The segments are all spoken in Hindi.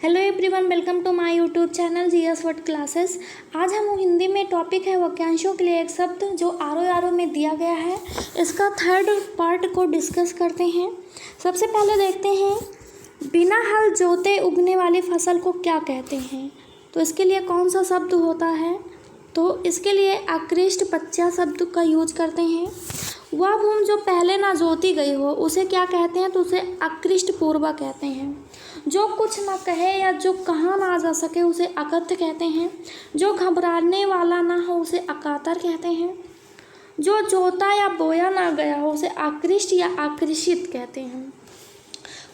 Hello everyone, welcome to my YouTube channel GS word classes. आज हम हिंदी में टॉपिक है वाक्यांशों के लिए एक शब्द जो आरो में दिया गया है। इसका थर्ड पार्ट को डिस्कस करते हैं। सबसे पहले देखते हैं, बिना हल जोते उगने वाली फसल को क्या कहते हैं। तो इसके लिए कौन सा शब्द होता है, तो इसके लिए आकृष्ट पच्चा शब्द का यूज करते हैं। वह भूमि जो पहले ना जोती गई हो उसे क्या कहते हैं, तो उसे आकृष्ट पूर्वा कहते हैं। जो कुछ ना कहे या जो कहा ना जा सके उसे अकथ्य कहते हैं। जो घबराने वाला ना हो उसे अकातर कहते हैं। जो जोता या बोया ना गया हो उसे आकृष्ट या आकृषित कहते हैं।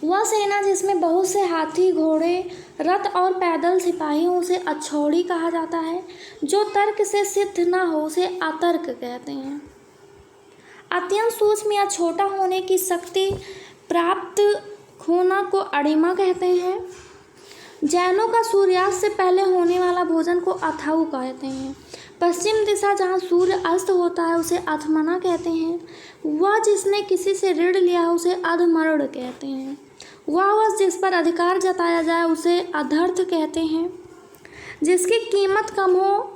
वह सेना जिसमें बहुत से हाथी, घोड़े, रथ और पैदल सिपाही हो उसे अछौड़ी कहा जाता है। जो तर्क से सिद्ध ना हो उसे अतर्क कहते हैं। अत्यंत सूक्ष्म या छोटा होने की शक्ति प्राप्त होना को अणिमा कहते हैं। जैनों का सूर्यास्त से पहले होने वाला भोजन को अथाऊ कहते हैं। पश्चिम दिशा जहाँ सूर्य अस्त होता है उसे अधमना कहते हैं। वह जिसने किसी से ऋण लिया है उसे अधमर्ण कहते हैं। वह जिस पर अधिकार जताया जाए उसे अधर्थ कहते हैं। जिसकी कीमत कम हो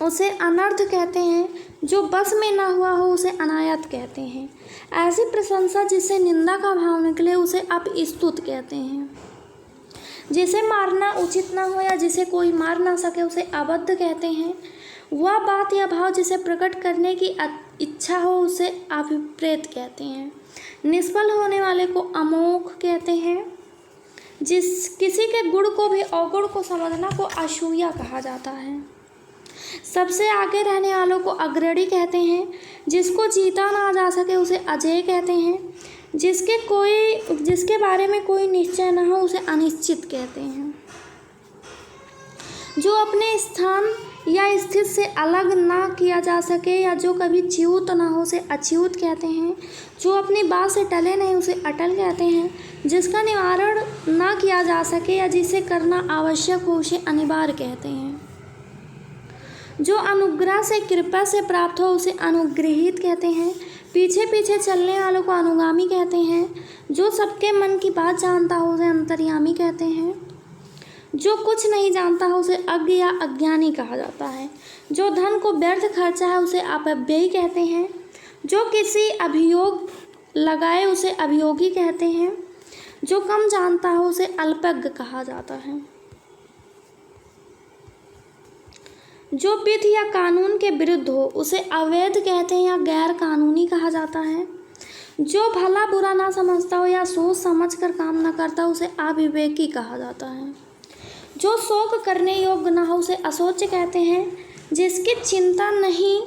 उसे अनर्थ कहते हैं। जो बस में ना हुआ हो उसे अनायत कहते हैं। ऐसी प्रशंसा जिससे निंदा का भाव निकले उसे अपस्तुत कहते हैं। जिसे मारना उचित ना हो या जिसे कोई मार ना सके उसे अबद्ध कहते हैं। वह बात या भाव जिसे प्रकट करने की इच्छा हो उसे अभिप्रेत कहते हैं। निष्फल होने वाले को अमोघ कहते हैं। जिस किसी के गुण को भी अवगुण को समझना को असूया कहा जाता है। सबसे आगे रहने वालों को अग्रणी कहते हैं। जिसको जीता ना जा सके उसे अजेय कहते हैं। जिसके बारे में कोई निश्चय ना हो उसे अनिश्चित कहते हैं। जो अपने स्थान या स्थिति से अलग ना किया जा सके या जो कभी च्युत ना हो उसे अच्युत कहते हैं। जो अपनी बात से टले नहीं उसे अटल कहते हैं। जिसका निवारण ना किया जा सके या जिसे करना आवश्यक हो उसे अनिवार्य कहते हैं। जो अनुग्रह से कृपा से प्राप्त हो उसे अनुग्रहित कहते हैं। पीछे पीछे चलने वालों को अनुगामी कहते हैं। जो सबके मन की बात जानता हो उसे अंतर्यामी कहते हैं। जो कुछ नहीं जानता हो उसे अज्ञ या अज्ञानी कहा जाता है। जो धन को व्यर्थ खर्चा है उसे अपव्ययी कहते हैं। जो किसी अभियोग लगाए उसे अभियोगी कहते हैं। जो कम जानता हो उसे अल्पज्ञ कहा जाता है। जो विधि या कानून के विरुद्ध हो उसे अवैध कहते हैं या गैर कानूनी कहा जाता है। जो भला बुरा ना समझता हो या सोच समझ कर काम ना करता उसे अविवेकी कहा जाता है। जो शोक करने योग्य ना हो उसे अशोच्य कहते हैं। जिसकी चिंता नहीं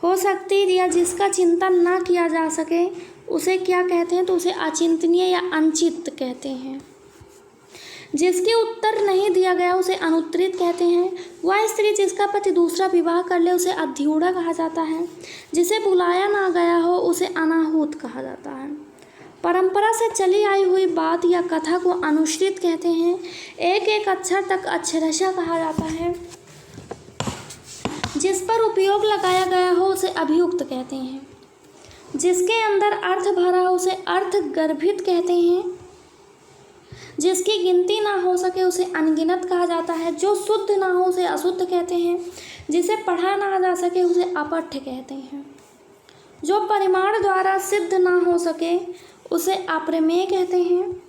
हो सकती या जिसका चिंतन ना किया जा सके उसे क्या कहते हैं, तो उसे अचिंतनीय या अनचित कहते हैं। जिसके उत्तर नहीं दिया गया उसे अनुत्तरित कहते हैं। वह स्त्री जिसका पति दूसरा विवाह कर ले उसे अध्यूढ़ा कहा जाता है। जिसे बुलाया ना गया हो उसे अनाहूत कहा जाता है। परंपरा से चली आई हुई बात या कथा को अनुश्रित कहते हैं। एक एक अक्षर तक अक्षरशः कहा जाता है। जिस पर उपयोग लगाया गया हो उसे अभियुक्त कहते हैं। जिसके अंदर अर्थ भरा हो उसे अर्थ गर्भित कहते हैं। जिसकी गिनती ना हो सके उसे अनगिनत कहा जाता है। जो शुद्ध ना हो उसे अशुद्ध कहते हैं। जिसे पढ़ा ना जा सके उसे अपठ्य कहते हैं। जो परिमाण द्वारा सिद्ध ना हो सके उसे अप्रमेय कहते हैं।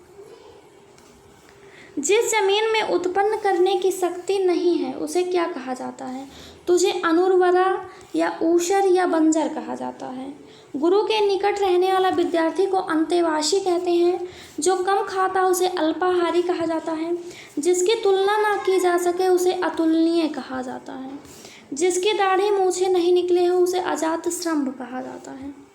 जिस जमीन में उत्पन्न करने की शक्ति नहीं है उसे क्या कहा जाता है, तुझे अनुर्वरा या ऊषर या बंजर कहा जाता है। गुरु के निकट रहने वाला विद्यार्थी को अंतेवासी कहते हैं। जो कम खाता उसे अल्पाहारी कहा जाता है। जिसकी तुलना ना की जा सके उसे अतुलनीय कहा जाता है। जिसकी दाढ़ी मूछें नहीं निकले हो उसे अजात स्तंभ कहा जाता है।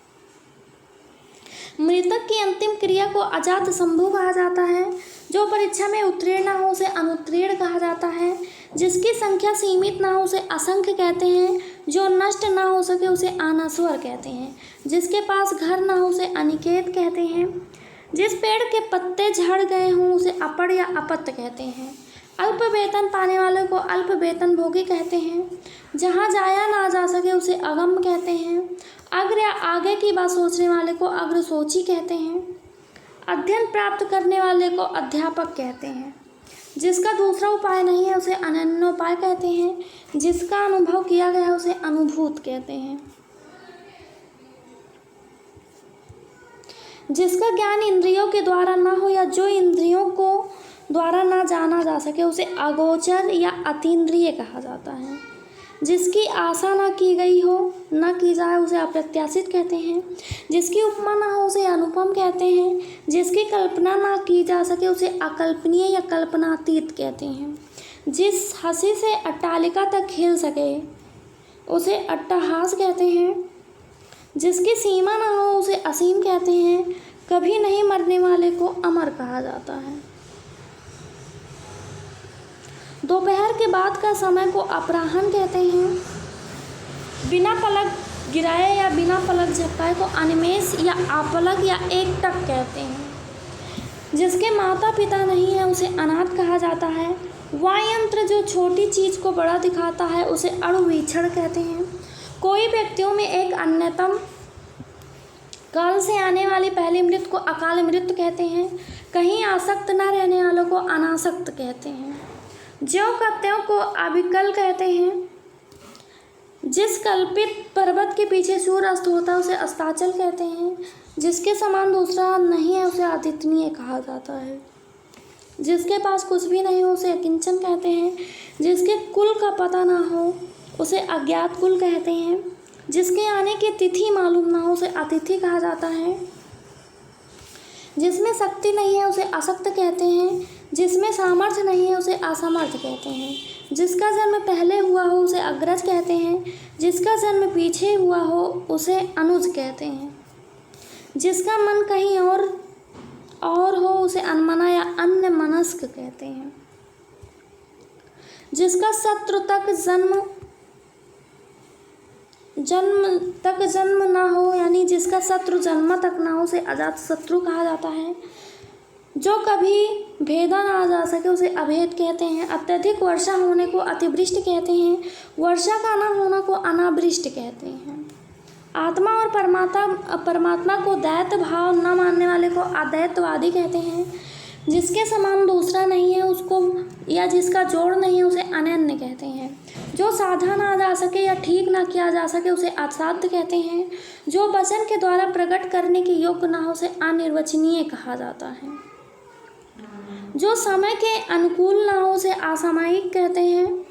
मृतक की अंतिम क्रिया को अजात शंभु कहा जाता है। जो परीक्षा में उत्तीर्ण ना हो उसे अनुत्तीर्ण कहा जाता है। जिसकी संख्या सीमित ना हो उसे असंख्य कहते हैं। जो नष्ट ना हो सके उसे अनश्वर कहते हैं। जिसके पास घर ना हो उसे अनिकेत कहते हैं। जिस पेड़ के पत्ते झड़ गए हों उसे अपड़ या अपत्य कहते हैं। अल्प वेतन पाने वाले को अल्प वेतन भोगी कहते हैं। जहाँ जाया ना जा सके उसे अगम कहते हैं। अग्र या आगे की बात सोचने वाले को अग्रसोची कहते हैं। अध्ययन प्राप्त करने वाले को अध्यापक कहते हैं। जिसका दूसरा उपाय नहीं है उसे अनन्योपाय कहते हैं। जिसका अनुभव किया गया है उसे अनुभूत कहते हैं। जिसका ज्ञान इंद्रियों के द्वारा ना हो या जो इंद्रियों को द्वारा ना जाना जा सके उसे अगोचर या अतीन्द्रिय कहा जाता है। जिसकी आशा ना की गई हो, ना की जाए उसे अप्रत्याशित कहते हैं। जिसकी उपमा ना हो उसे अनुपम कहते हैं। जिसकी कल्पना ना की जा सके उसे अकल्पनीय या कल्पनातीत कहते हैं। जिस हंसी से अट्टालिका तक हिल सके उसे अट्टहास कहते हैं। जिसकी सीमा ना हो उसे असीम कहते हैं। कभी नहीं मरने वाले को अमर कहा जाता है। दोपहर के बाद का समय को अपराह्न कहते हैं। बिना पलक गिराए या बिना पलक झपकाए को अनिमेष या अपलक या एकटक कहते हैं। जिसके माता पिता नहीं है उसे अनाथ कहा जाता है। वायंत्र जो छोटी चीज़ को बड़ा दिखाता है उसे अणुवीक्षण कहते हैं। कोई व्यक्तियों में एक अन्यतम काल से आने वाली पहली मृत्यु को अकाल मृत्यु कहते हैं। कहीं आसक्त न रहने वालों को अनासक्त कहते हैं। ज्यों का त्यों को अविकल कहते हैं। जिस कल्पित पर्वत के पीछे सूर्य अस्त होता है उसे अस्ताचल कहते हैं। जिसके समान दूसरा नहीं है उसे अद्वितीय कहा जाता है। जिसके पास कुछ भी नहीं हो उसे अकिंचन कहते हैं। जिसके कुल का पता ना हो उसे अज्ञात कुल कहते हैं। जिसके आने की तिथि मालूम ना हो उसे अतिथि कहा जाता है। जिसमें शक्ति नहीं है उसे असक्त कहते हैं। जिसमें सामर्थ्य नहीं है उसे असमर्थ कहते हैं। जिसका जन्म पहले हुआ हो उसे अग्रज कहते हैं। जिसका जन्म पीछे हुआ हो उसे अनुज कहते हैं। जिसका मन कहीं और हो उसे अनमना या अन्यमनस्क कहते हैं। जिसका शत्रु तक जन्म ना हो यानी जिसका शत्रु जन्म तक ना हो उसे अजात शत्रु कहा जाता है। जो कभी भेदा ना जा सके उसे अभेद कहते हैं। अत्यधिक वर्षा होने को अतिवृष्टि कहते हैं। वर्षा का ना होना को अनावृष्टि कहते हैं। आत्मा और परमात्मा को दैत्य भाव न मानने वाले को अद्वैतवादी कहते हैं। जिसके समान दूसरा नहीं है उसको या जिसका जोड़ नहीं है उसे अनन्य कहते हैं। जो साधा ना जा सके या ठीक ना किया जा सके उसे असाध्य कहते हैं। जो वचन के द्वारा प्रकट करने के योग्य ना हो उसे अनिर्वचनीय कहा जाता है। जो समय के अनुकूल ना हो उसे असामयिक कहते हैं।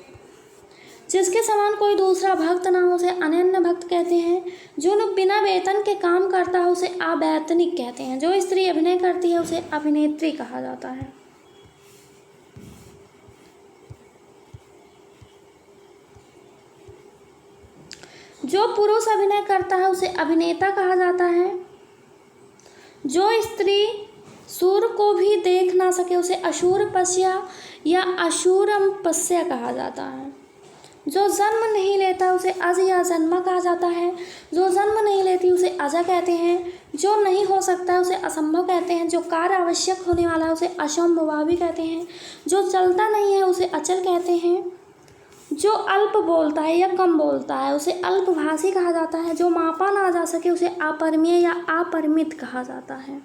जिसके समान कोई दूसरा भक्त ना हो उसे अनन्य भक्त कहते हैं। जो लोग बिना वेतन के काम करता है उसे अवैतनिक कहते हैं। जो स्त्री अभिनय करती है उसे अभिनेत्री कहा जाता है। जो पुरुष अभिनय करता है उसे अभिनेता कहा जाता है। जो स्त्री सूर को भी देख ना सके उसे अशूर पश्या या अशूरम पश्या कहा जाता है। जो जन्म नहीं लेता उसे अज या जन्मा कहा जाता है। जो जन्म नहीं लेती उसे अजा कहते हैं। जो नहीं हो सकता है उसे असंभव कहते हैं। जो कार्य आवश्यक होने वाला है उसे असंभवावी कहते हैं। जो चलता नहीं है उसे अचल कहते हैं। जो अल्प बोलता है या कम बोलता है उसे अल्पभाषी कहा जाता है। जो मापा ना जा सके उसे अपरिमेय या अपरिमित कहा जाता है।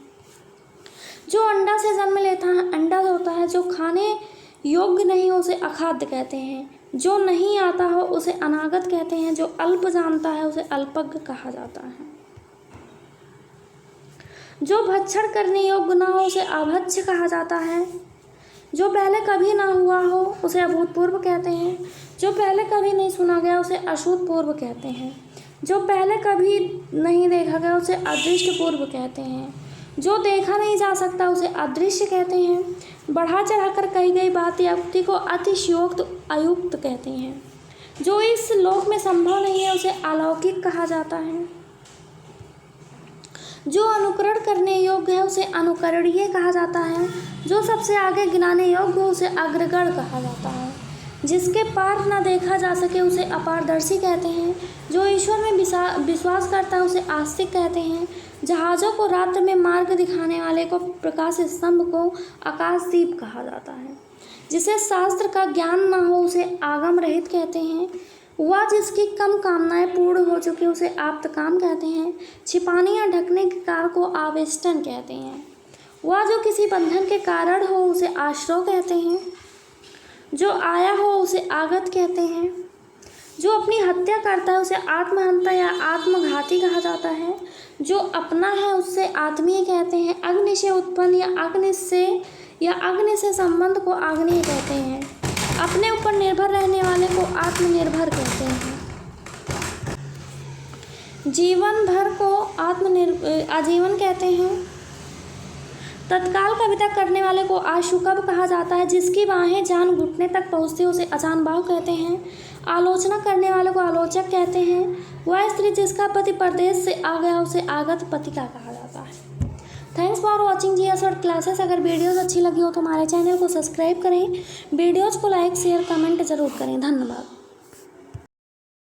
जो अंडा से जन्म लेता है अंडा होता है। जो खाने योग्य नहीं हो उसे अखाद्य कहते हैं। जो नहीं आता हो उसे अनागत कहते हैं। जो अल्प जानता है उसे अल्पज्ञ कहा जाता है। जो भक्षण करने योग्य ना हो उसे अभक्ष्य कहा जाता है। जो पहले कभी ना हुआ हो उसे अभूतपूर्व कहते हैं। जो पहले कभी नहीं सुना गया उसे अश्रुतपूर्व कहते हैं। जो पहले कभी नहीं देखा गया उसे अदृष्टपूर्व कहते हैं। जो देखा नहीं जा सकता उसे अदृश्य कहते हैं। बढ़ा चढ़ाकर कही गई बात या उक्ति को अतिशयोक्त अयुक्त कहते हैं। जो इस लोक में संभव नहीं है उसे अलौकिक कहा जाता है। जो अनुकरण करने योग्य है उसे अनुकरणीय कहा जाता है। जो सबसे आगे गिनाने योग्य हो उसे अग्रगण्य कहा जाता है। जिसके पार न देखा जा सके उसे अपारदर्शी कहते हैं। जो ईश्वर में विश्वास करता है उसे आस्तिक कहते हैं। जहाज़ों को रात्र में मार्ग दिखाने वाले को प्रकाश स्तंभ को आकाशदीप कहा जाता है। जिसे शास्त्र का ज्ञान न हो उसे आगम रहित कहते हैं। वह जिसकी कम कामनाएं पूर्ण हो चुकी उसे आप्त काम कहते हैं। छिपाने या ढकने के कार्य को आवेष्टन कहते हैं। वह जो किसी बंधन के कारण हो उसे आश्रय कहते हैं। जो आया हो उसे आगत कहते हैं। जो अपनी हत्या करता है उसे आत्महंता या आत्मघाती कहा जाता है। जो अपना है उससे आत्मीय कहते हैं। अग्नि से उत्पन्न या अग्नि से संबंध को आग्नेय कहते हैं। अपने ऊपर निर्भर रहने वाले को आत्मनिर्भर कहते हैं। जीवन भर को आजीवन कहते हैं। तत्काल कविता करने वाले को आशुकव कहा जाता है। जिसकी बाहें जान घुटने तक पहुँचती है उसे अजानबाहु कहते हैं। आलोचना करने वाले को आलोचक कहते हैं। वह स्त्री जिसका पति परदेश से आ गया उसे आगत पति का कहा जाता है। Thanks for watching GS word classes. अगर वीडियोज़ अच्छी लगी हो तो हमारे चैनल को सब्सक्राइब करें। वीडियोज़ को लाइक शेयर कमेंट ज़रूर करें। धन्यवाद।